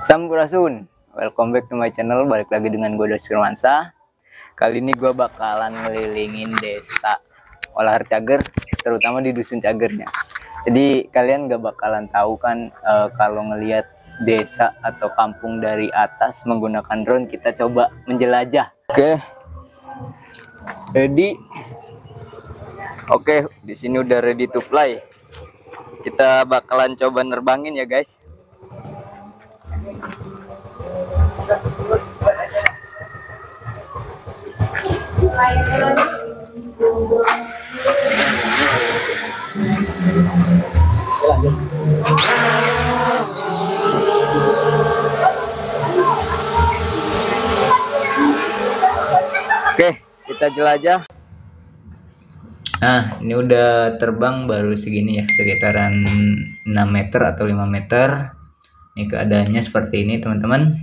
Sampurasun, welcome back to my channel. Balik lagi dengan gue Dos Firmansa. Kali ini gue bakalan ngelilingin desa Walahar Cager, terutama di dusun Cagernya. Jadi kalian gak bakalan tahu kan kalau ngelihat desa atau kampung dari atas menggunakan drone. Kita coba menjelajah. Oke, di sini udah ready to fly. Kita bakalan coba nerbangin ya guys. Oke, kita jelajah. Nah, ini udah terbang baru segini ya, sekitaran 6 meter atau 5 meter. Ini keadaannya seperti ini teman-teman.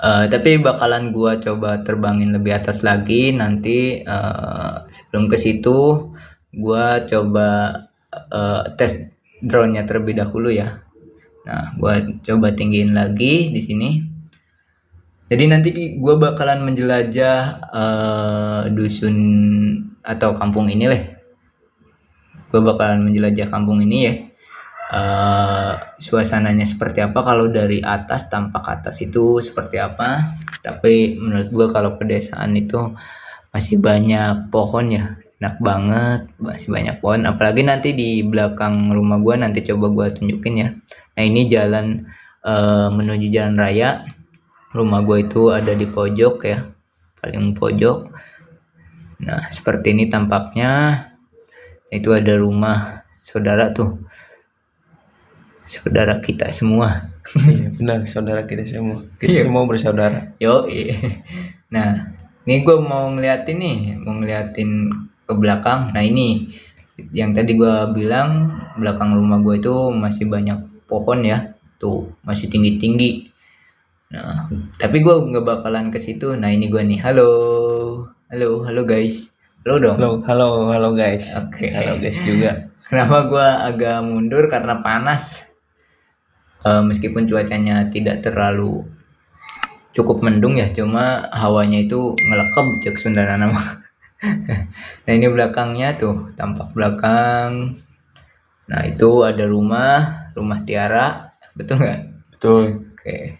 Tapi bakalan gua coba terbangin lebih atas lagi nanti. Sebelum ke situ gua coba tes drone-nya terlebih dahulu ya. Nah, gua coba tinggiin lagi di sini. Jadi nanti gua bakalan menjelajah dusun atau kampung ini lah. Gua bakalan menjelajah kampung ini ya. Suasananya seperti apa, kalau dari atas, tampak atas itu seperti apa. Tapi menurut gua kalau pedesaan itu masih banyak pohon ya, enak banget, masih banyak pohon. Apalagi nanti di belakang rumah gua, nanti coba gua tunjukin ya. Nah, ini jalan menuju jalan raya. Rumah gua itu ada di pojok ya, paling pojok. Nah, seperti ini tampaknya. Itu ada rumah saudara tuh, saudara kita semua. Iya benar, saudara kita semua. Kita semua bersaudara. Yo. Nah, ini gue mau ngeliatin ke belakang. Nah, ini yang tadi gue bilang, belakang rumah gue itu masih banyak pohon ya. Tuh, masih tinggi-tinggi. Nah, tapi gue nggak bakalan ke situ. Nah, ini gue nih. Halo guys. Halo dong. Halo guys. Oke. Halo guys juga. Kenapa gue agak mundur? Karena panas. Meskipun cuacanya tidak terlalu cukup mendung ya, cuma hawanya itu ngelekep cek Sundana nama. Nah, ini belakangnya tuh, tampak belakang. Nah, itu ada rumah Tiara, betul nggak? Betul. Oke.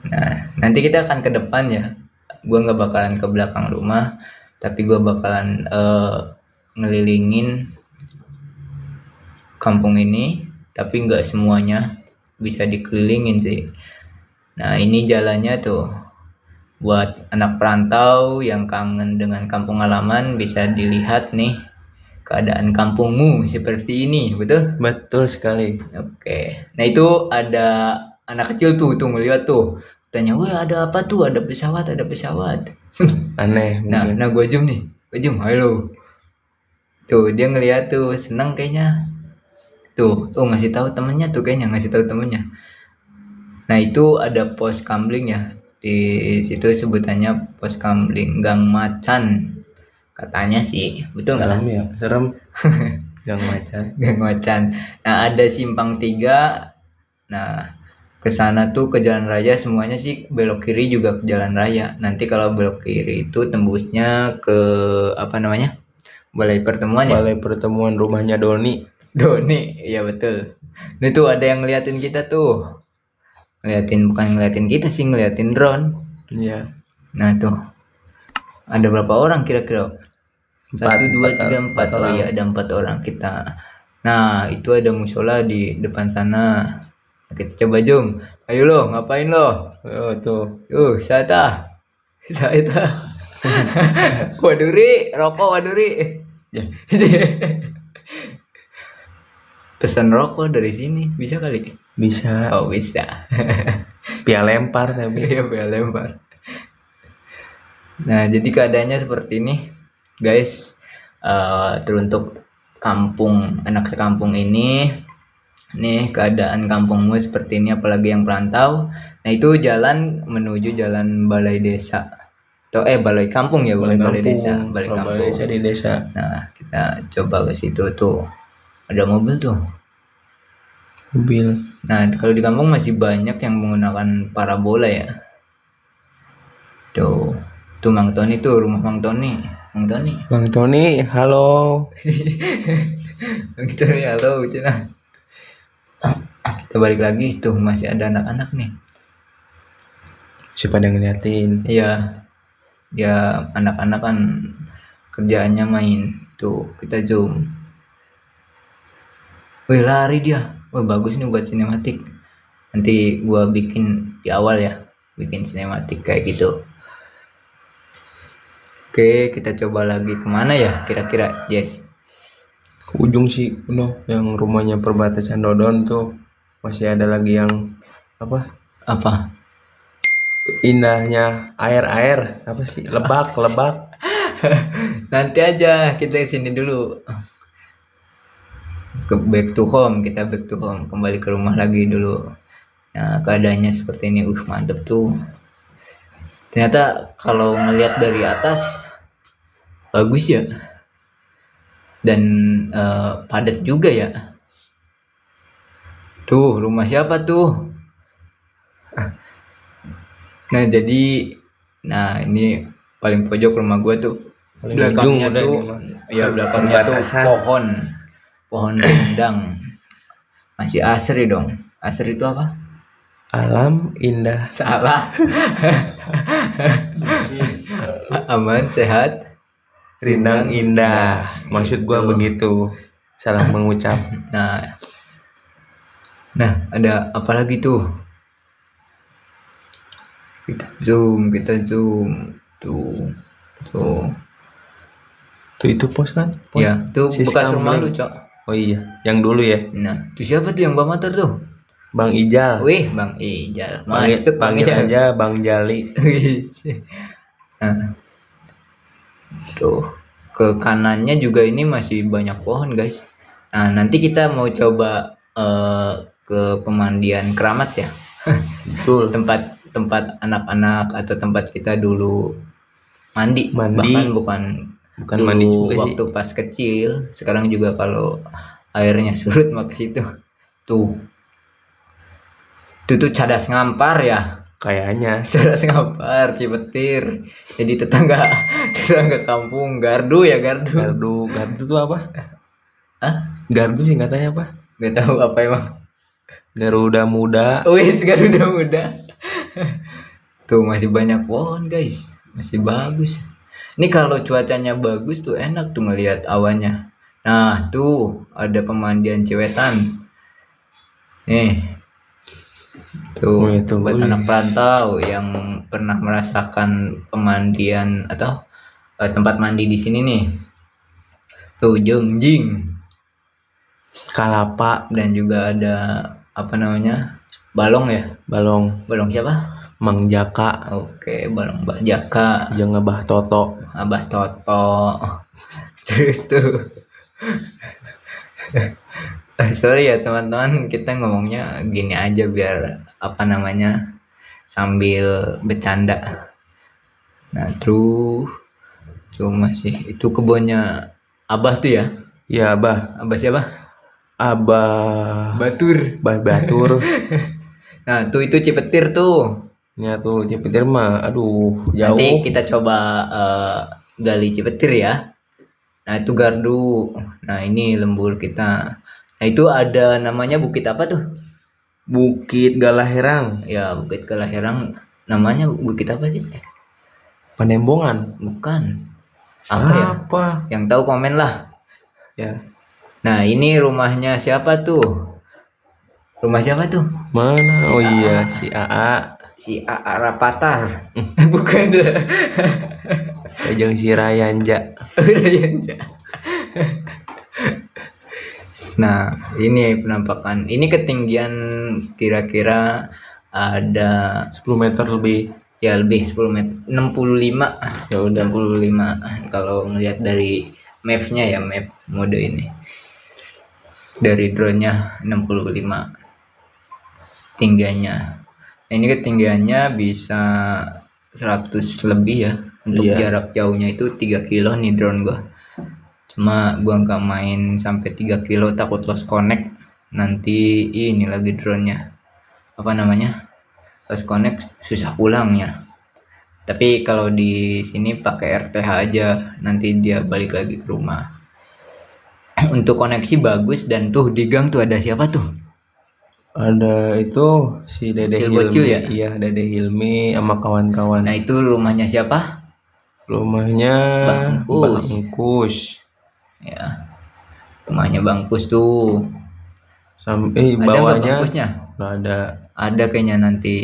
Nah, nanti kita akan ke depan ya. Gua nggak bakalan ke belakang rumah, tapi gua bakalan ngelilingin kampung ini. Tapi nggak semuanya bisa dikelilingin sih. Nah, ini jalannya tuh buat anak perantau yang kangen dengan kampung halaman, bisa dilihat nih keadaan kampungmu seperti ini, betul? Betul sekali. Oke. Nah, itu ada anak kecil tuh ngeliat tuh, tanya, "Wah, ada apa tuh? Ada pesawat." Aneh. Nah, gue zoom nih, halo. Tuh dia ngeliat tuh, senang kayaknya. Tuh ngasih tahu temennya tuh, kayaknya ngasih tahu temennya. Nah, itu ada pos kamling ya, di situ sebutannya pos kamling Gang Macan katanya sih, betul nggak? Serem ya, serem. Gang Macan. Nah, ada simpang 3. Nah, ke sana tuh ke jalan raya, semuanya sih belok kiri juga ke jalan raya. Nanti kalau belok kiri itu tembusnya ke apa namanya, balai pertemuan ya. Balai pertemuan rumahnya Doni, iya betul. Nah, itu ada yang ngeliatin kita tuh. Bukan ngeliatin kita sih, ngeliatin drone. Iya. Nah, tuh ada berapa orang kira-kira? 1, 2, 3, 4. Oh iya, ada 4 orang kita. Nah, itu ada musola di depan sana. Kita coba zoom. Ayo lo, ngapain lo? Oh tuh. Saya. Rokok waduri. Ya. Pesan rokok dari sini bisa kali? Bisa. Oh, bisa. Pia lempar tapi. Iya, pia lempar. Nah, jadi keadaannya seperti ini, guys. Teruntuk anak sekampung ini. Nih, keadaan kampungmu seperti ini, apalagi yang perantau. Nah, itu jalan menuju jalan balai desa. Atau balai kampung ya, balai desa. Balai desa di desa. Nah, kita coba ke situ tuh. Ada mobil tuh. Mobil. Nah, kalau di kampung masih banyak yang menggunakan parabola ya. Tuh Mang Tony tuh, rumah Mang Tony. Mang Tony. Bang Tony, halo. Mang Tony, halo, Cina. Kita balik lagi tuh, masih ada anak-anak nih. Si pada ngeliatin. Iya. Ya, anak-anak kan kerjaannya main. Tuh, kita zoom. Wih, lari dia. Wih, bagus nih buat sinematik. Nanti gua bikin di awal ya, bikin sinematik kayak gitu. Oke, kita coba lagi kemana ya kira-kira, Yes? Ke ujung sih, yang rumahnya perbatasan Dodon tuh masih ada lagi yang apa? Apa? Indahnya air apa sih? Lebak. Nanti aja, kita sini dulu. Back to home, kita back to home, kembali ke rumah lagi dulu. Nah, keadaannya seperti ini. Mantep tuh. Ternyata kalau ngelihat dari atas bagus ya, dan padat juga ya. Tuh, rumah siapa tuh? Nah, jadi ini paling pojok rumah gua tuh. Belakangnya tuh ya, belakangnya tuh pohon rindang. Masih asri dong. Asri itu apa? Alam indah. Salah. Aman, sehat, Rindang indah. Maksud gua begitu. Salah mengucap. Nah, ada apa lagi tuh? Kita zoom. Tuh. Tuh itu pos kan? Pos. Ya, tuh bekas rumah lu, Cok. Oh iya, yang dulu ya. Nah, tuh siapa tuh yang bawa motor tuh? Bang Ijal. Wih, Bang Ijal. Masuk panggil aja Bang Jali. Nah, tuh ke kanannya juga ini masih banyak pohon, guys. Nah, nanti kita mau coba ke pemandian keramat ya. Betul. tempat anak-anak atau tempat kita dulu mandi. Bahkan bukan dulu mandi juga waktu sih. Pas kecil, sekarang juga kalau airnya surut mah ke situ. Tuh Cadas Ngampar ya. Kayaknya Cadas Ngampar, Cipetir. Jadi tetangga kampung. Gardu tuh apa? Hah? Gardu singkatannya apa? Gak tahu apa emang. Garuda Muda. Wis, Garuda Muda. Tuh masih banyak pohon, guys. Masih bagus. Ini kalau cuacanya bagus tuh enak tuh ngelihat awannya. Nah, tuh ada pemandian Ciwetan. Nih. Tuh, buat anak perantau yang pernah merasakan pemandian atau tempat mandi di sini nih. Tuh, Jengjing, Kalapa, dan juga ada apa namanya? Balong ya? Balong siapa? Mang Jaka. Oke, Balong Mbak Jaka. Jeung Abah Toto. Terus tuh. Sorry ya teman-teman, kita ngomongnya gini aja biar apa namanya, sambil bercanda. Nah, terus masih itu kebunnya Abah tuh ya? Iya, Abah. Abah siapa? Abah Batur. Nah, tuh itu Cipetir tuh. Ya tuh Cipetir mah aduh jauh. Nanti kita coba gali Cipetir ya. Nah, itu gardu. Nah, ini lembur kita. Nah, itu ada namanya bukit apa tuh? Bukit Galaherang. Ya, Bukit Galaherang. Namanya bukit apa sih? Panembongan. Bukan. Apa ya? Yang tahu komen lah. Ya. Nah, ini rumahnya siapa tuh? Rumah siapa tuh? Mana? Oh iya, si AA. Si AA Rapatar. Bukan. Jeung si Rayanja. Nah, ini penampakan. Ini ketinggian kira-kira ada 10 meter lebih. Ya, lebih 10 meter. 65. Ya udah 65 kalau ngelihat dari mapnya ya, map mode ini. Dari drone-nya 65 tinggiannya. Nah, ini ketinggiannya bisa 100 lebih ya. Untuk jarak jauhnya itu 3 kilo nih drone gua. Cuma gua nggak main sampai 3 kilo, takut lost connect. nanti ini lagi drone-nya apa namanya, pas connect susah pulangnya. Tapi kalau di sini pakai RTH aja, nanti dia balik lagi ke rumah. Untuk koneksi bagus. Dan tuh di gang tuh ada siapa tuh? Ada itu si Dede Bocil-bocil Hilmi, ya? iya Dede Hilmi sama kawan-kawan. Nah itu rumahnya siapa? Rumahnya Bangkus. Bangkus. Ya, rumahnya Bangkus tuh. Sampai Ada nggak bawahnya Bangkusnya? nggak ada. Ada kayaknya, nanti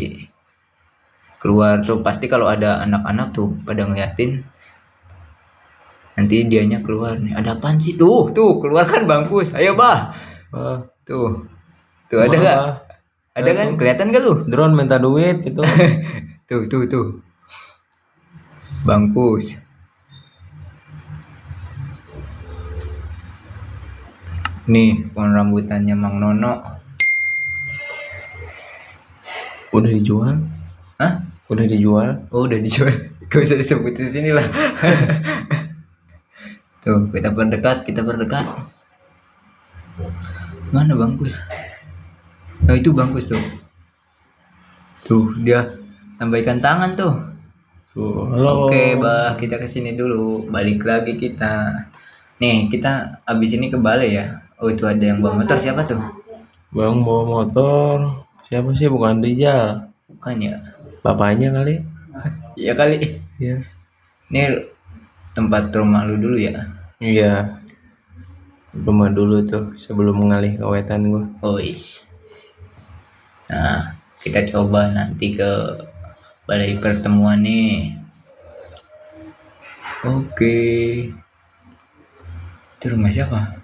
keluar tuh pasti kalau ada anak-anak tuh pada ngeliatin, nanti dianya keluar nih, ada apaan sih tuh keluar kan Bangkus, ayo bah, Ah, tuh ada maaf, gak? ah. Ada kan, tuh. kelihatan gak lu? Drone minta duit itu. tuh Bangkus. Nih pohon rambutannya Mang Nono. Udah dijual? Hah? Udah dijual? Oh udah dijual. Gak usah disebut di sini lah. Tuh kita berdekat. Mana Bangkus? Nah itu Bangkus tuh. Tuh dia tambahkan tangan tuh. Tuh, halo. Oke bah, kita kesini dulu. Balik lagi kita. Nih kita abis ini ke balai ya. Oh itu ada yang bawa motor, siapa tuh? Bang bawa motor. Siapa sih? Bukan Rijal. Bukan ya? Bapaknya kali? Iya kali. Iya. Ini tempat rumah lu dulu ya? Iya. Rumah dulu tuh sebelum mengalih ke wetan gua. Oh is. Nah kita coba nanti ke balai pertemuan nih. Oke. Itu rumah siapa?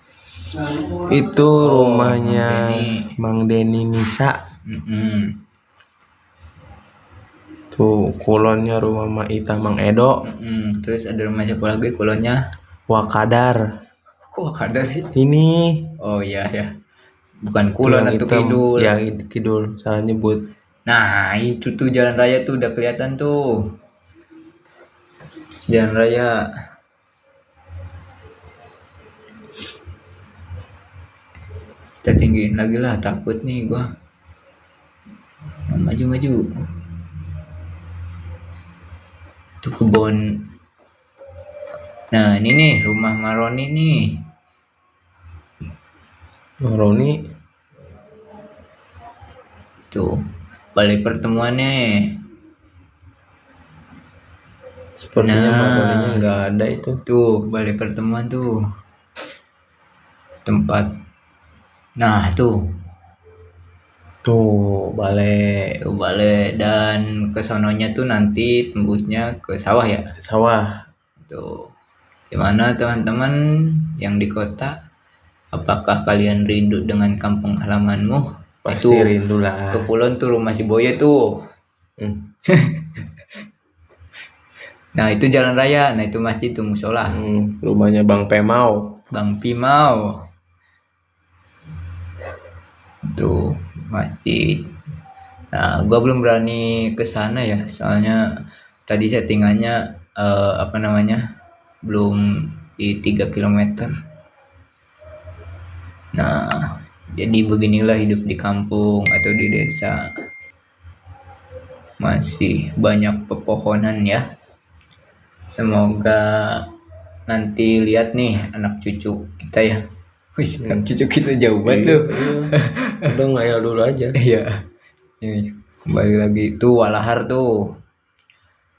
Itu Oh, rumahnya Mang Deni Nisa. Tuh kulonnya rumah Mak Ita Mang Edo. Terus ada rumah siapa lagi kulonnya? Wakadar. Kok Wakadar sih? Ini. Oh iya ya. Bukan kulon atau hitam. kidul. Ya kidul, salah nyebut. Nah itu tuh jalan raya tuh udah kelihatan tuh. Jalan raya. Kita tinggiin lagi lah, takut nih gua. Maju. Tuh kebun. Nah ini nih rumah Maroni nih. Maroni. Tuh balai pertemuannya. Sepertinya Maroninya nggak ada itu. Tuh balai pertemuan tuh. Tempat. Nah tuh balai. Tuh balai, dan kesononya tuh nanti tembusnya ke sawah ya. Sawah. Tuh gimana teman-teman yang di kota, apakah kalian rindu dengan kampung halamanmu? Pasti Itu rindu lah. ke Kulon tuh rumah si Boye tuh. Nah itu jalan raya, nah itu masjid tuh musola. Rumahnya Bang Pemau. Bang Pimau. Tuh masjid. Nah gua belum berani ke sana ya, soalnya tadi settingannya belum di 3 km. Nah jadi beginilah hidup di kampung atau di desa, masih banyak pepohonan ya. Semoga nanti lihat nih anak cucu kita ya. Wih, anak cucu kita jauh banget tuh. Udah ngayal dulu aja. Iya. Ini kembali lagi tuh Walahar tuh.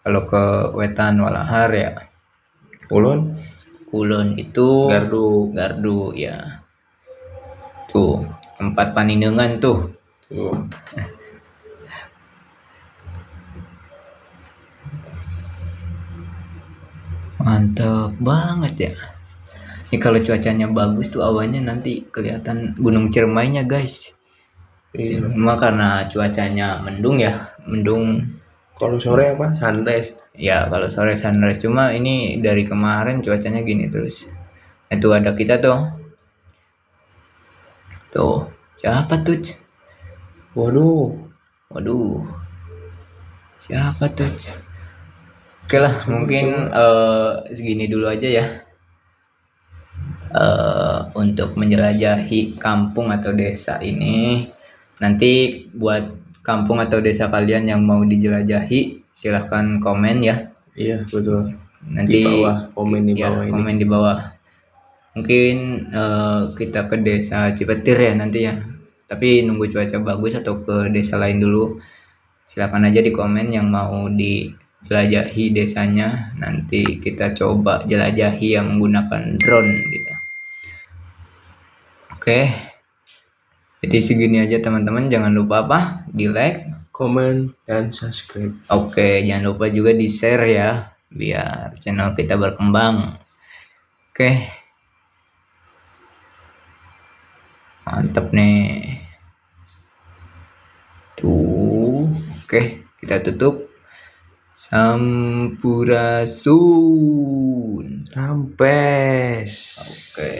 Kalau ke wetan Walahar ya. Kulon itu Gardu ya. Tuh tempat panindengan tuh. Mantap banget ya. Ini kalau cuacanya bagus tuh awannya nanti kelihatan Gunung Ciremainya guys. Cuma karena cuacanya mendung ya, Kalau sore apa? Sunrise. Ya kalau sore sunrise. Cuma ini dari kemarin cuacanya gini terus. Itu ada kita tuh. Tuh siapa tuh? Waduh. Siapa tuh? Oke lah, mungkin segini dulu aja ya. untuk menjelajahi kampung atau desa ini. Nanti buat kampung atau desa kalian yang mau dijelajahi, silahkan komen ya. Iya betul. Nanti Di bawah, komen di ya, bawah ini. komen di bawah. Mungkin kita ke desa Cipetir ya nanti ya. Tapi nunggu cuaca bagus atau ke desa lain dulu. Silakan aja di komen yang mau dijelajahi desanya. Nanti kita coba jelajahi yang menggunakan drone gitu. Oke. Jadi segini aja teman-teman. Jangan lupa apa? Di like, Komen dan subscribe. Oke, jangan lupa juga di share ya, biar channel kita berkembang. Oke. Mantap nih. Tuh, oke, kita tutup. Sampurasun. Rampes. Oke.